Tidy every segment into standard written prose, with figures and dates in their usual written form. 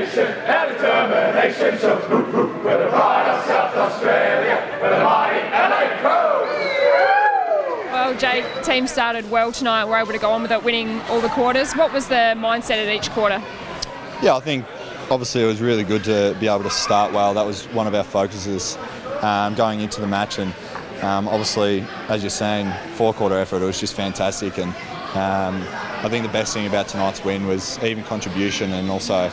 nation, our determination shows. We're the pride of South Australia, we're the mighty Adelaide Crows. Well, Jay, team started well tonight. We're able to go on with it, winning all the quarters. What was the mindset at each quarter? Yeah, I think obviously it was really good to be able to start well. That was one of our focuses going into the match, and obviously, as you're saying, four-quarter effort, it was just fantastic. And I think the best thing about tonight's win was even contribution, and also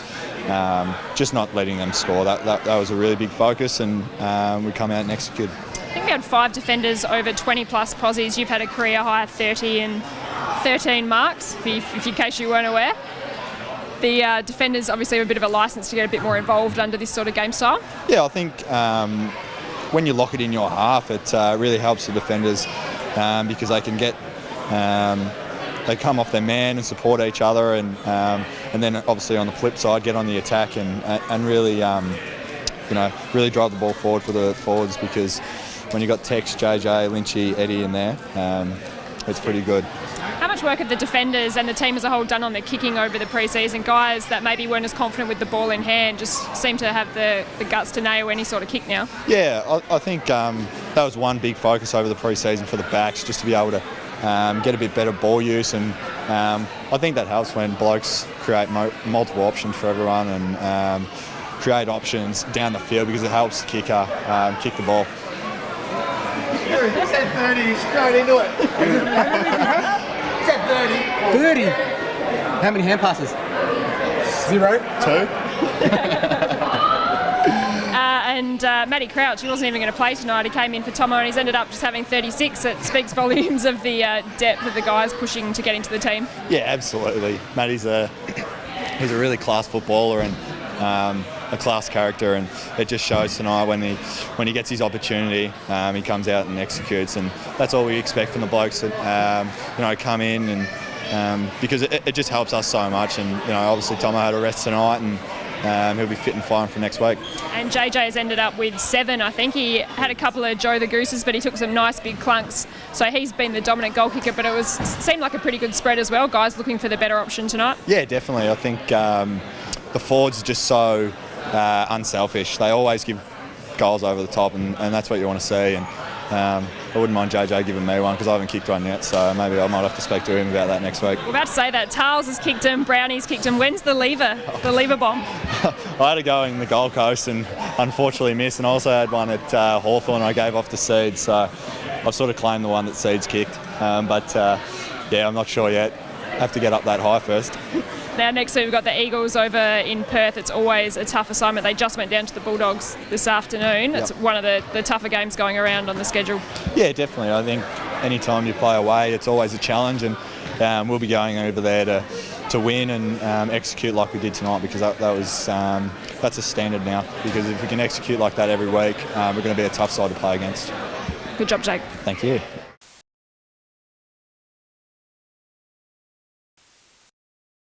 just not letting them score. That was a really big focus, and we come out and execute. I think we had 5 defenders over 20 plus posies. You've had a career high 30 and 13 marks, if in case you weren't aware. The defenders obviously have a bit of a licence to get a bit more involved under this sort of game style. Yeah, I think when you lock it in your half, it really helps the defenders because they can get they come off their man and support each other, and then obviously on the flip side get on the attack and really really drive the ball forward for the forwards, because when you've got Tex, JJ, Lynchy, Eddie in there, it's pretty good. How much work have the defenders and the team as a whole done on the kicking over the pre-season? Guys that maybe weren't as confident with the ball in hand just seem to have the guts to nail any sort of kick now. Yeah, I think that was one big focus over the pre-season for the backs, just to be able to get a bit better ball use, and I think that helps when blokes create multiple options for everyone and create options down the field, because it helps the kicker kick the ball. He said 30, straight into it. He said 30. 30? How many hand passes? 0? 2? And Matty Crouch, he wasn't even going to play tonight. He came in for Tomo and he's ended up just having 36. It speaks volumes of the depth of the guys pushing to get into the team. Yeah, absolutely. Matty's he's a really class footballer and a class character, and it just shows tonight when he gets his opportunity, he comes out and executes, and that's all we expect from the blokes that come in, and because it just helps us so much. And obviously Tomo had a rest tonight, and he'll be fit and fine for next week. And JJ has ended up with 7, I think. He had a couple of Joe the Gooses, but he took some nice big clunks. So he's been the dominant goal kicker, but it seemed like a pretty good spread as well. Guys looking for the better option tonight. Yeah, definitely. I think the forwards are just so unselfish. They always give goals over the top, and that's what you want to see. And I wouldn't mind JJ giving me one, because I haven't kicked one yet, so maybe I might have to speak to him about that next week. We're about to say that. Tarls has kicked him, Brownie's kicked him. When's the lever bomb? I had a go in the Gold Coast and unfortunately missed, and I also had one at Hawthorn I gave off to Seeds, so I've sort of claimed the one that Seeds kicked. But I'm not sure yet. Have to get up that high first. Now next week we've got the Eagles over in Perth. It's always a tough assignment. They just went down to the Bulldogs this afternoon. It's one of the tougher games going around on the schedule. Yeah, definitely. I think any time you play away, it's always a challenge, and we'll be going over there to win and execute like we did tonight, because that's a standard now. Because if we can execute like that every week, we're going to be a tough side to play against. Good job, Jake. Thank you.